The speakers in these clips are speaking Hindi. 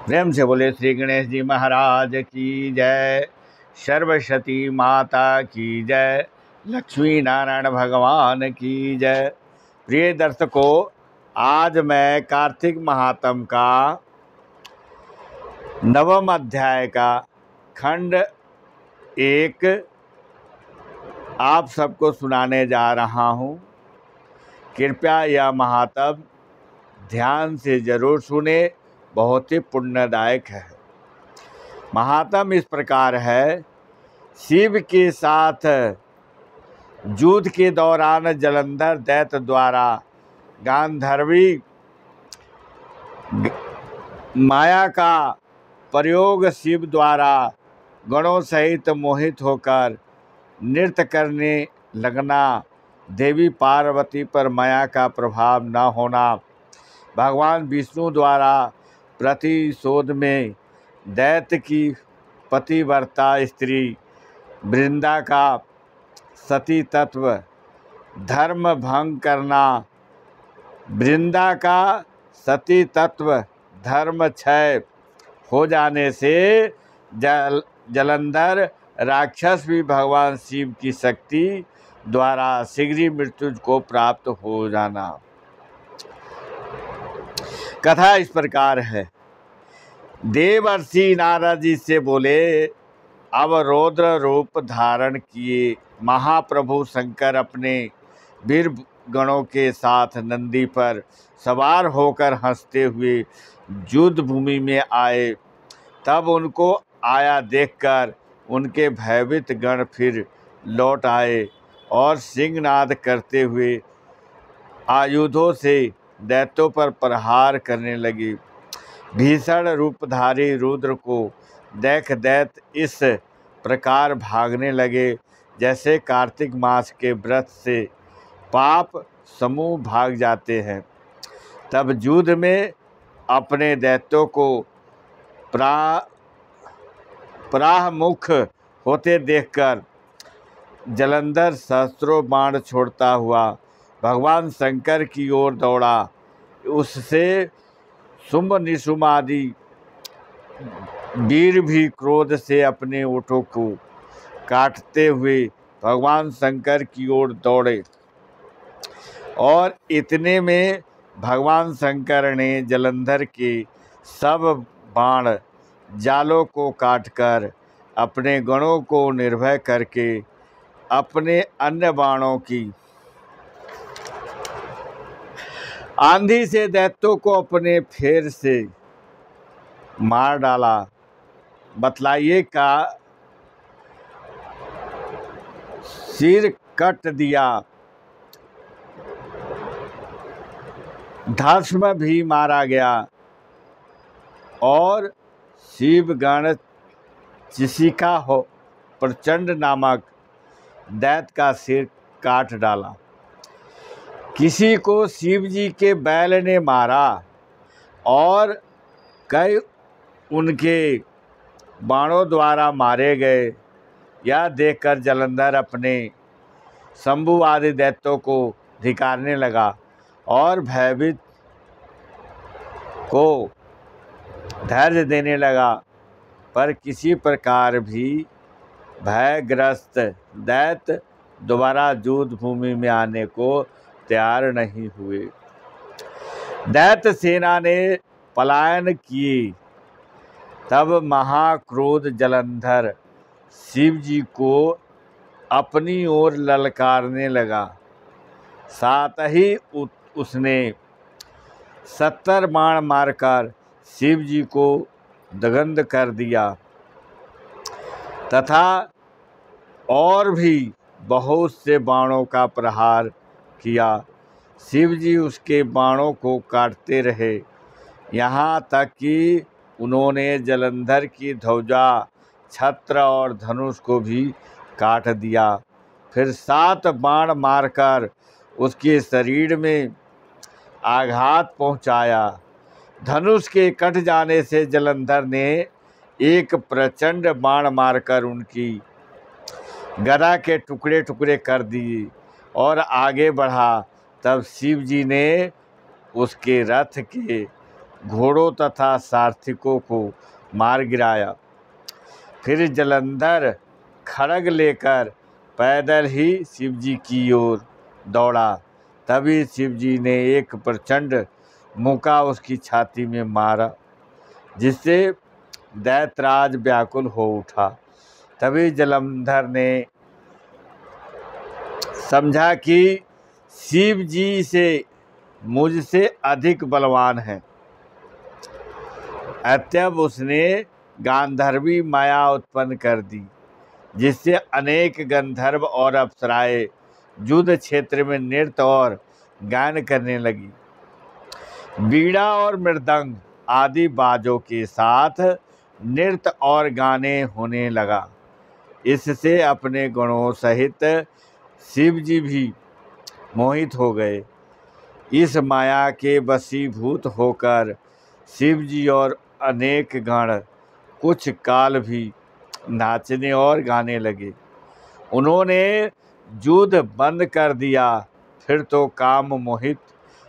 प्रेम से बोले श्री गणेश जी महाराज की जय, सर्वशती माता की जय, लक्ष्मी नारायण भगवान की जय। प्रिय दर्शकों, आज मैं कार्तिक महात्म का नवम अध्याय का खंड 1 आप सबको सुनाने जा रहा हूँ। कृपया यह महात्म ध्यान से जरूर सुने, बहुत ही पुण्यदायक है। महात्म इस प्रकार है। शिव के साथ युद्ध के दौरान जलंधर दैत्य द्वारा गांधर्वी माया का प्रयोग शिव द्वारा गणों सहित मोहित होकर नृत्य करने लगना, देवी पार्वती पर माया का प्रभाव न होना, भगवान विष्णु द्वारा प्रतिशोध में दैत्य की पतिव्रता स्त्री वृंदा का सती तत्व धर्म भंग करना, वृंदा का सती तत्व धर्म क्षय हो जाने से जलंधर राक्षस भी भगवान शिव की शक्ति द्वारा शीघ्र मृत्यु को प्राप्त हो जाना। कथा इस प्रकार है। देवर्षि नारद जी से बोले, अब रौद्र रूप धारण किए महाप्रभु शंकर अपने वीर गणों के साथ नंदी पर सवार होकर हंसते हुए युद्ध भूमि में आए। तब उनको आया देखकर उनके भयभीत गण फिर लौट आए और सिंहनाद करते हुए आयुधों से दैत्यों पर प्रहार करने लगे। भीषण रूपधारी रुद्र को देख दैत्य इस प्रकार भागने लगे जैसे कार्तिक मास के व्रत से पाप समूह भाग जाते हैं। तब युद्ध में अपने दैत्यों को परामुख होते देखकर जलंधर सहस्त्रों बाण छोड़ता हुआ भगवान शंकर की ओर दौड़ा। उससे शुंभ निशुंभ आदि वीर भी क्रोध से अपने ओठों को काटते हुए भगवान शंकर की ओर दौड़े और इतने में भगवान शंकर ने जलंधर के सब बाण जालों को काटकर अपने गणों को निर्भय करके अपने अन्य बाणों की आंधी से दैत्यों को अपने फेर से मार डाला। बतलाइए का सिर कट दिया। धर्म भी मारा गया और शिवगण चिशिका हो प्रचंड नामक दैत्य का सिर काट डाला। किसी को शिव जी के बैल ने मारा और कई उनके बाणों द्वारा मारे गए। यह देखकर जलंधर अपने शंभु आदि दैत्यों को धिक्कारने लगा और भयभीत को धैर्य देने लगा, पर किसी प्रकार भी भयग्रस्त दैत्य दोबारा युद्ध भूमि में आने को तैयार नहीं हुए। दैत्य सेना ने पलायन किए। तब महाक्रोध जलंधर शिव जी को अपनी ओर ललकारने लगा। साथ ही उसने 70 बाण मारकर शिव जी को दग्ध कर दिया तथा और भी बहुत से बाणों का प्रहार किया। शिव जी उसके बाणों को काटते रहे, यहाँ तक कि उन्होंने जलंधर की ध्वजा, छत्र और धनुष को भी काट दिया। फिर 7 बाण मारकर उसके शरीर में आघात पहुँचाया। धनुष के कट जाने से जलंधर ने एक प्रचंड बाण मारकर उनकी गदा के टुकड़े टुकड़े कर दिए और आगे बढ़ा। तब शिव जी ने उसके रथ के घोड़ों तथा सारथिकों को मार गिराया। फिर जलंधर खड्ग लेकर पैदल ही शिवजी की ओर दौड़ा। तभी शिवजी ने एक प्रचंड मुक्का उसकी छाती में मारा, जिससे दैत्यराज व्याकुल हो उठा। तभी जलंधर ने समझा कि शिव जी से मुझसे अधिक बलवान है। अतएव उसने गांधर्वी माया उत्पन्न कर दी, जिससे अनेक गंधर्व और अप्सराएं युद्ध क्षेत्र में नृत्य और गान करने लगी। बीड़ा और मृदंग आदि बाजों के साथ नृत्य और गाने होने लगा। इससे अपने गुणों सहित शिव जी भी मोहित हो गए। इस माया के वशीभूत होकर शिव जी और अनेक गण कुछ काल भी नाचने और गाने लगे। उन्होंने युद्ध बंद कर दिया। फिर तो काम मोहित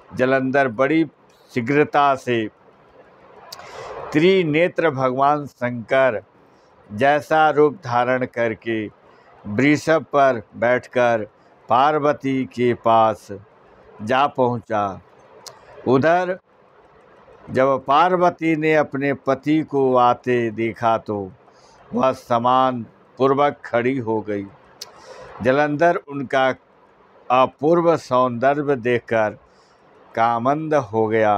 जलंधर बड़ी शीघ्रता से त्रिनेत्र भगवान शंकर जैसा रूप धारण करके वृषभ पर बैठकर पार्वती के पास जा पहुंचा। उधर जब पार्वती ने अपने पति को आते देखा तो वह सम्मान पूर्वक खड़ी हो गई। जलंधर उनका अपूर्व सौंदर्य देखकर कामंद हो गया।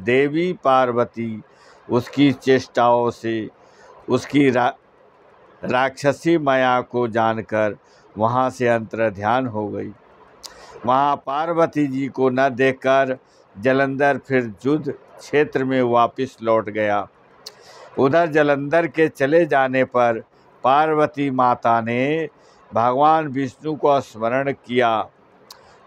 देवी पार्वती उसकी चेष्टाओं से उसकी राक्षसी माया को जानकर वहाँ से अंतर्ध्यान हो गई। वहाँ पार्वती जी को न देखकर जलंधर फिर युद्ध क्षेत्र में वापस लौट गया। उधर जलंधर के चले जाने पर पार्वती माता ने भगवान विष्णु को स्मरण किया।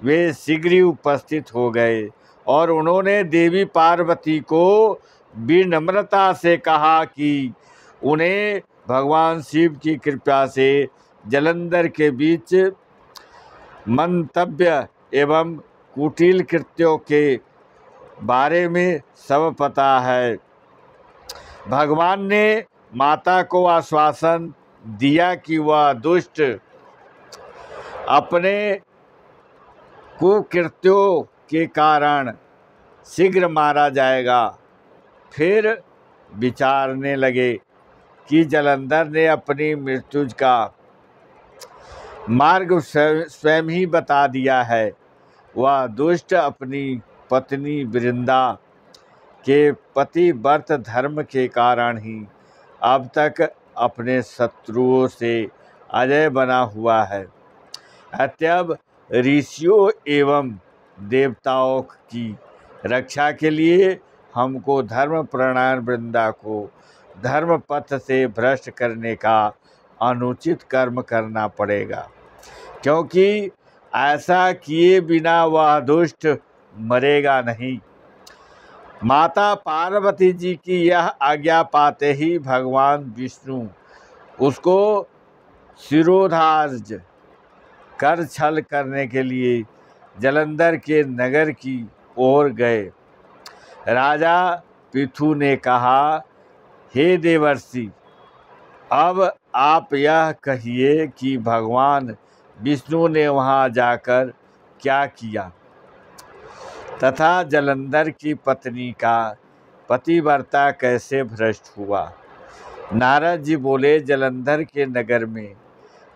वे शीघ्र ही उपस्थित हो गए और उन्होंने देवी पार्वती को विनम्रता से कहा कि उन्हें भगवान शिव की कृपा से जलंधर के बीच मंतव्य एवं कुटिल कृत्यों के बारे में सब पता है। भगवान ने माता को आश्वासन दिया कि वह दुष्ट अपने कुकृत्यों के कारण शीघ्र मारा जाएगा। फिर विचारने लगे कि जलंधर ने अपनी मृत्यु का मार्ग स्वयं ही बता दिया है। वह दुष्ट अपनी पत्नी वृंदा के पतिव्रत धर्म के कारण ही अब तक अपने शत्रुओं से अजय बना हुआ है। अतएव ऋषियों एवं देवताओं की रक्षा के लिए हमको धर्मपरायण वृंदा को धर्म पथ से भ्रष्ट करने का अनुचित कर्म करना पड़ेगा, क्योंकि ऐसा किए बिना वह दुष्ट मरेगा नहीं। माता पार्वती जी की यह आज्ञा पाते ही भगवान विष्णु उसको शिरोधार्ज कर छल करने के लिए जलंधर के नगर की ओर गए। राजा पृथु ने कहा, हे देवर्षि, अब आप यह कहिए कि भगवान विष्णु ने वहाँ जाकर क्या किया तथा जलंधर की पत्नी का पतिव्रता कैसे भ्रष्ट हुआ। नारद जी बोले, जलंधर के नगर में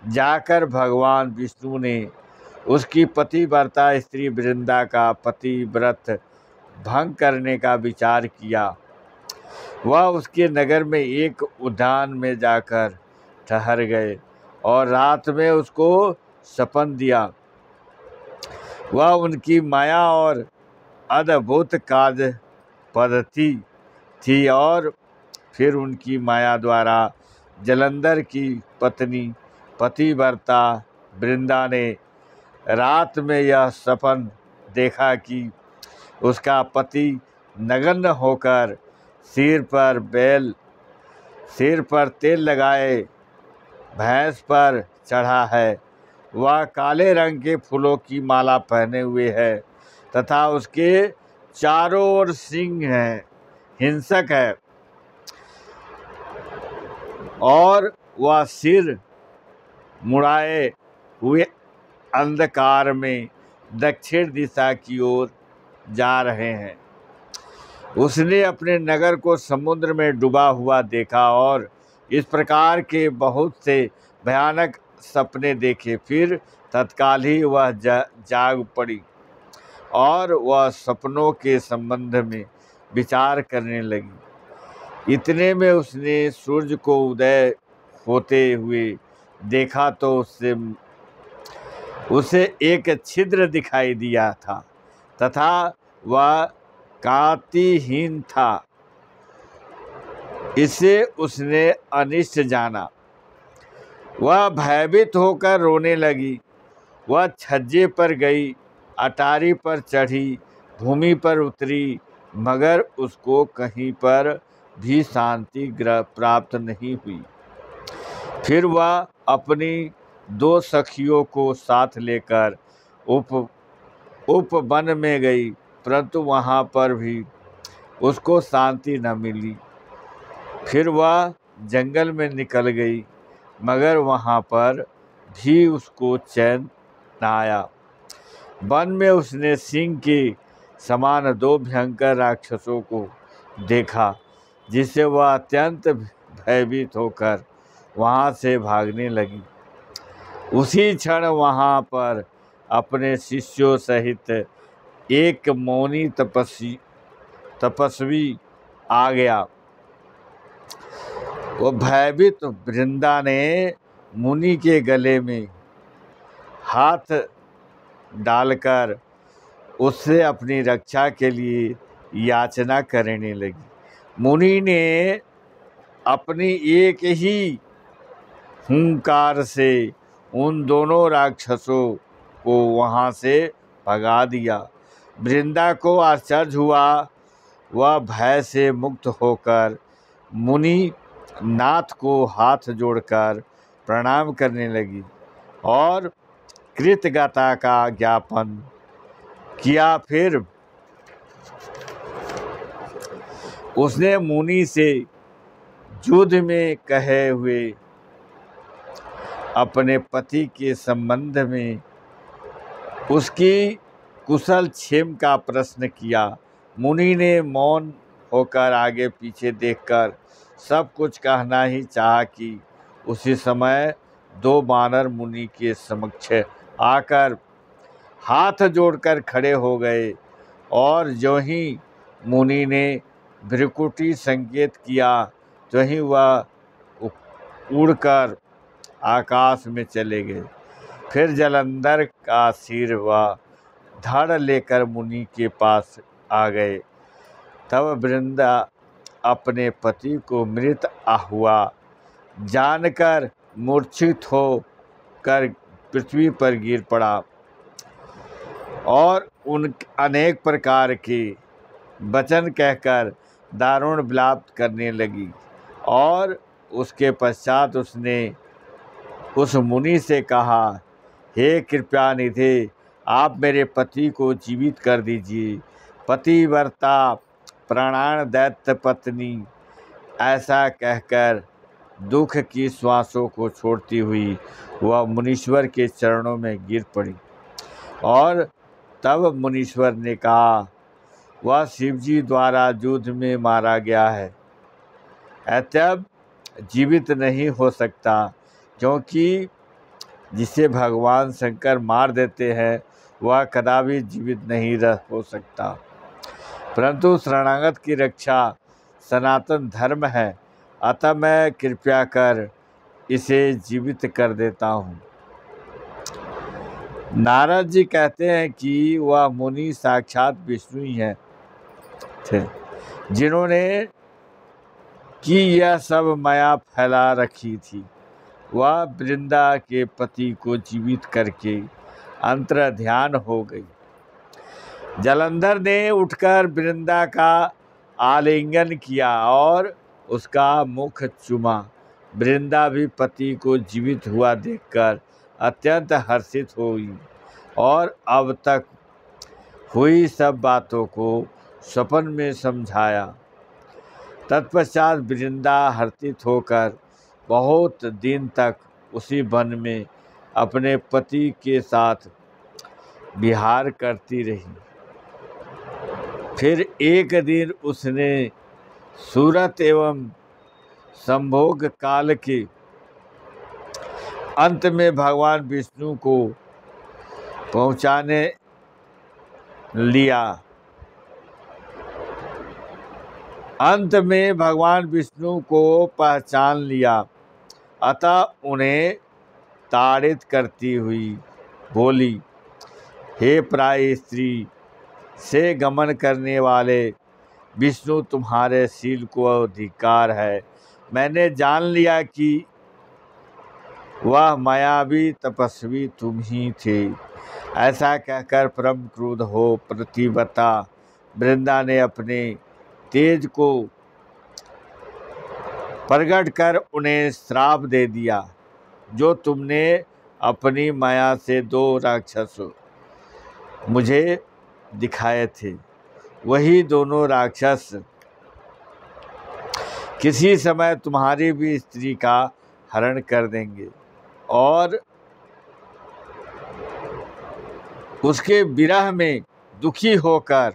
जाकर भगवान विष्णु ने उसकी पतिव्रता स्त्री वृंदा का पतिव्रत भंग करने का विचार किया। वह उसके नगर में एक उद्यान में जाकर ठहर गए और रात में उसको सपन दिया। वह उनकी माया और अद्भुत कार्य पद्धति थी और फिर उनकी माया द्वारा जलंधर की पत्नी पतिव्रता वृंदा ने रात में यह सपन देखा कि उसका पति नग्न होकर सिर पर तेल लगाए भैंस पर चढ़ा है। वह काले रंग के फूलों की माला पहने हुए है तथा उसके चारों ओर सिंह हैं। हिंसक है और वह सिर मुड़ाए हुए अंधकार में दक्षिण दिशा की ओर जा रहे हैं। उसने अपने नगर को समुद्र में डूबा हुआ देखा और इस प्रकार के बहुत से भयानक सपने देखे। फिर तत्काल ही वह जाग पड़ी और वह सपनों के संबंध में विचार करने लगी। इतने में उसने सूर्य को उदय होते हुए देखा तो उसे एक छिद्र दिखाई दिया था तथा वह कांतिहीन था। इसे उसने अनिष्ट जाना। वह भयभीत होकर रोने लगी। वह छज्जे पर गई, अटारी पर चढ़ी, भूमि पर उतरी, मगर उसको कहीं पर भी शांति प्राप्त नहीं हुई। फिर वह अपनी 2 सखियों को साथ लेकर उपवन में गई, परंतु वहाँ पर भी उसको शांति न मिली। फिर वह जंगल में निकल गई, मगर वहाँ पर भी उसको चैन न आया। वन में उसने सिंह के समान 2 भयंकर राक्षसों को देखा, जिससे वह अत्यंत भयभीत होकर वहाँ से भागने लगी। उसी क्षण वहाँ पर अपने शिष्यों सहित एक मौनी तपस्वी आ गया। वो भयभीत वृंदा ने मुनि के गले में हाथ डालकर उससे अपनी रक्षा के लिए याचना करने लगी। मुनि ने अपनी एक ही हुंकार से उन दोनों राक्षसों को वहाँ से भगा दिया। वृंदा को आश्चर्य हुआ। वह भय से मुक्त होकर मुनि नाथ को हाथ जोड़कर प्रणाम करने लगी और कृतज्ञता का ज्ञापन किया। फिर उसने मुनि से युद्ध में कहे हुए अपने पति के संबंध में उसकी कुशल क्षेम का प्रश्न किया। मुनि ने मौन होकर आगे पीछे देखकर सब कुछ कहना ही चाहा कि उसी समय 2 वानर मुनि के समक्ष आकर हाथ जोड़कर खड़े हो गए और जो ही मुनि ने भ्रिकुटी संकेत किया तो ही वह उड़कर आकाश में चले गए। फिर जलंधर का सिर व धड़ लेकर मुनि के पास आ गए। तब वृंदा अपने पति को मृत हुआ जानकर मूर्छित होकर पृथ्वी पर गिर पड़ा और उन अनेक प्रकार के वचन कहकर दारुण विलाप करने लगी। और उसके पश्चात उसने उस मुनि से कहा, हे कृपानिधि, आप मेरे पति को जीवित कर दीजिए। पतिव्रता प्राणान दैत्य पत्नी ऐसा कहकर दुख की श्वासों को छोड़ती हुई वह मुनीश्वर के चरणों में गिर पड़ी। और तब मुनीश्वर ने कहा, वह शिवजी द्वारा युद्ध में मारा गया है, अतएव जीवित नहीं हो सकता, क्योंकि जिसे भगवान शंकर मार देते हैं वह कदापि जीवित नहीं हो सकता। परंतु शरणागत की रक्षा सनातन धर्म है, अतः मैं कृपया कर इसे जीवित कर देता हूँ। नारद जी कहते हैं कि वह मुनि साक्षात विष्णु ही हैं थे, जिन्होंने कि यह सब माया फैला रखी थी। वह वृंदा के पति को जीवित करके अंतर ध्यान हो गई। जलंधर ने उठकर वृंदा का आलिंगन किया और उसका मुख चूमा। वृंदा भी पति को जीवित हुआ देखकर अत्यंत हर्षित हुई और अब तक हुई सब बातों को स्वप्न में समझाया। तत्पश्चात वृंदा हर्षित होकर बहुत दिन तक उसी वन में अपने पति के साथ विहार करती रही। फिर एक दिन उसने सूरत एवं संभोग काल के अंत में भगवान विष्णु को पहुंचाने लिया। अंत में भगवान विष्णु को पहचान लिया, अतः उन्हें ताड़ित करती हुई बोली, हे प्राय स्त्री से गमन करने वाले विष्णु, तुम्हारे शील को अधिकार है। मैंने जान लिया कि वह मायावी तपस्वी तुम ही थे। ऐसा कहकर परम क्रुद्ध हो प्रतिवता वृंदा ने अपने तेज को प्रकट कर उन्हें श्राप दे दिया। जो तुमने अपनी माया से 2 राक्षस मुझे दिखाए थे, वही दोनों राक्षस किसी समय तुम्हारी भी स्त्री का हरण कर देंगे और उसके विरह में दुखी होकर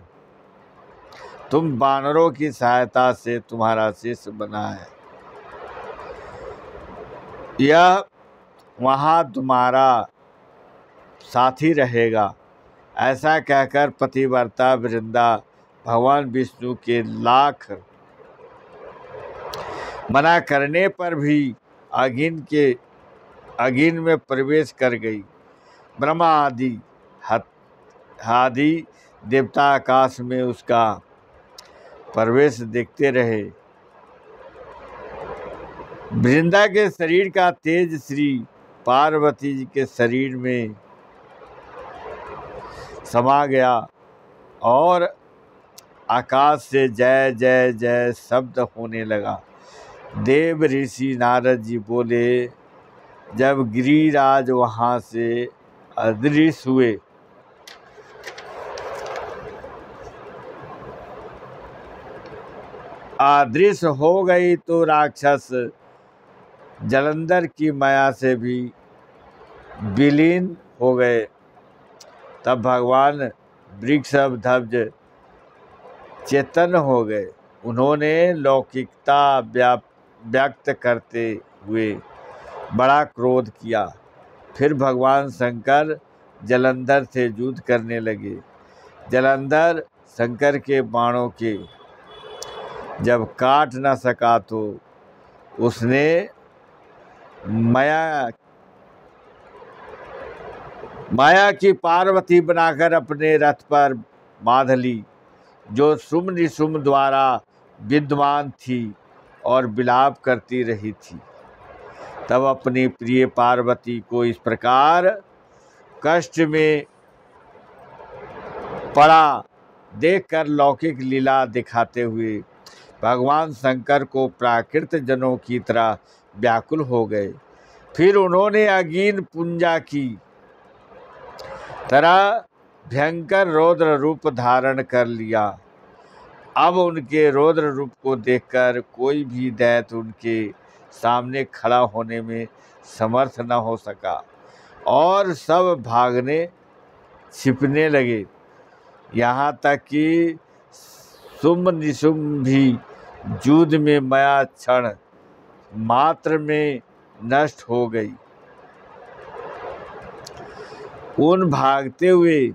तुम बानरों की सहायता से तुम्हारा शिष्य बना है। यह वहाँ तुम्हारा साथी रहेगा। ऐसा कहकर पतिव्रता वृंदा भगवान विष्णु के लाख मना करने पर भी अग्नि में प्रवेश कर गई। ब्रह्मा आदि देवता आकाश में उसका प्रवेश देखते रहे। वृंदा के शरीर का तेज श्री पार्वती जी के शरीर में समा गया और आकाश से जय जय जय शब्द होने लगा। देव ऋषि नारद जी बोले, जब गिरिराज वहाँ से अदृश्य हुए अदृश्य हो गई तो राक्षस जलंधर की माया से भी विलीन हो गए। तब भगवान वृषभध्वज चेतन हो गए। उन्होंने लौकिकता व्यक्त करते हुए बड़ा क्रोध किया। फिर भगवान शंकर जलंधर से युद्ध करने लगे। जलंधर शंकर के बाणों के जब काट न सका तो उसने माया की पार्वती बनाकर अपने रथ पर बांध ली, जो शुंभ निशुंभ द्वारा विद्यमान थी और विलाप करती रही थी। तब अपनी प्रिय पार्वती को इस प्रकार कष्ट में पड़ा देखकर लौकिक लीला दिखाते हुए भगवान शंकर को प्राकृत जनों की तरह व्याकुल हो गए। फिर उन्होंने अग्नि पुंजा की तरह भयंकर रौद्र रूप धारण कर लिया। अब उनके रौद्र रूप को देखकर कोई भी दैत्य उनके सामने खड़ा होने में समर्थ न हो सका और सब भागने छिपने लगे। यहाँ तक कि शुंभ निशुंभ भी युद्ध में माया क्षण मात्र में नष्ट हो गई। उन भागते हुए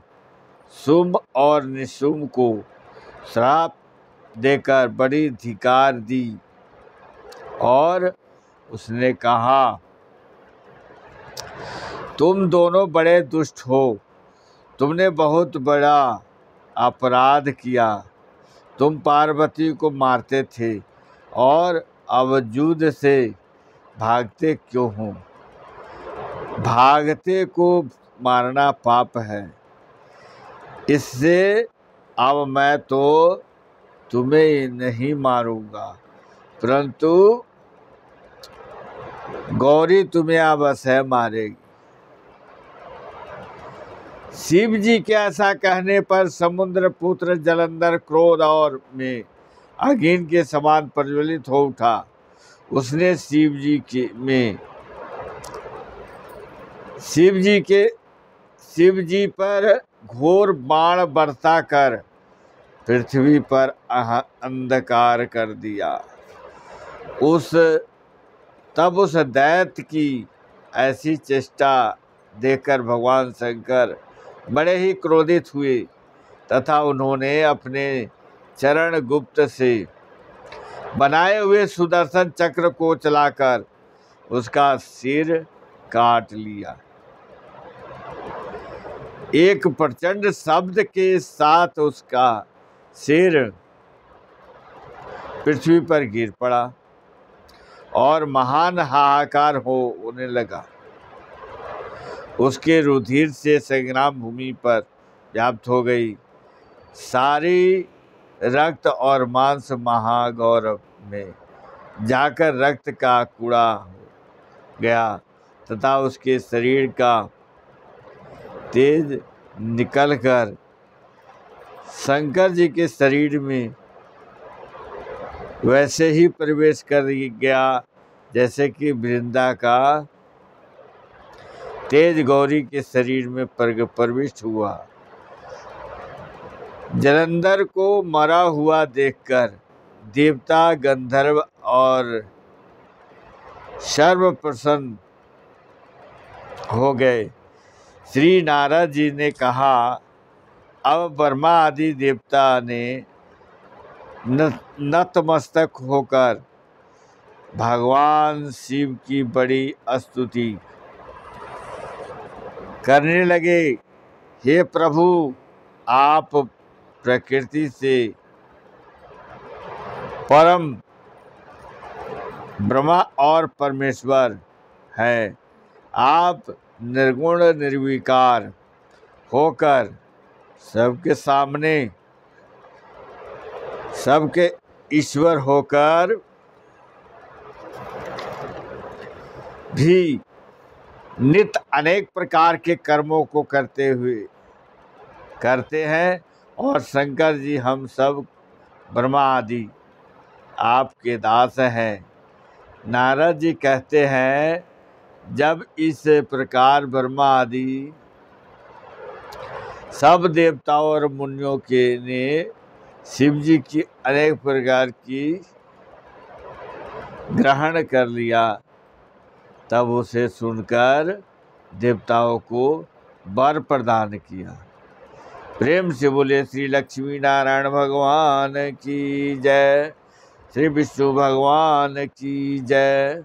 शुंभ और निशुंभ को श्राप देकर बड़ी धिक्कार दी और उसने कहा, तुम दोनों बड़े दुष्ट हो। तुमने बहुत बड़ा अपराध किया। तुम पार्वती को मारते थे और अब युद्ध से भागते क्यों हो? भागते को मारना पाप है। इससे अब मैं तो तुम्हें नहीं मारूंगा, परंतु गौरी तुम्हें अवश्य मारेगी। शिव जी के ऐसा कहने पर समुद्र पुत्र जलंधर क्रोध और में अग्नि के समान प्रज्वलित हो उठा। उसने शिव जी पर घोर बाण बरसा कर पृथ्वी पर अंधकार कर दिया। तब उस दैत्य की ऐसी चेष्टा देखकर भगवान शंकर बड़े ही क्रोधित हुए तथा उन्होंने अपने चरण गुप्त से बनाए हुए सुदर्शन चक्र को चलाकर उसका सिर काट लिया। एक प्रचंड शब्द के साथ उसका सिर पृथ्वी पर गिर पड़ा और महान हाहाकार होने लगा। उसके रुधिर से संग्राम भूमि पर व्याप्त हो गई। सारी रक्त और मांस महागौरव में जाकर रक्त का कूड़ा हो गया तथा उसके शरीर का तेज निकलकर शंकर जी के शरीर में वैसे ही प्रवेश कर गया जैसे कि वृंदा का तेज गौरी के शरीर में प्रविष्ट हुआ। जलंधर को मरा हुआ देखकर देवता, गंधर्व और सर्व प्रसन्न हो गए। श्री नारद जी ने कहा, अब ब्रह्मा आदि देवता ने नतमस्तक होकर भगवान शिव की बड़ी स्तुति करने लगे। हे प्रभु, आप प्रकृति से परम ब्रह्मा और परमेश्वर हैं। आप निर्गुण निर्विकार होकर सबके सामने सबके ईश्वर होकर भी नित्य अनेक प्रकार के कर्मों को करते हैं और शंकर जी हम सब ब्रह्मा आदि आपके दास हैं। नारद जी कहते हैं, जब इस प्रकार ब्रह्मा आदि सब देवताओं और मुनियों के ने शिव जी की अनेक प्रकार की ग्रहण कर लिया, तब उसे सुनकर देवताओं को वर प्रदान किया। प्रेम से बोले श्री लक्ष्मी नारायण भगवान की जय, श्री विष्णु भगवान की जय।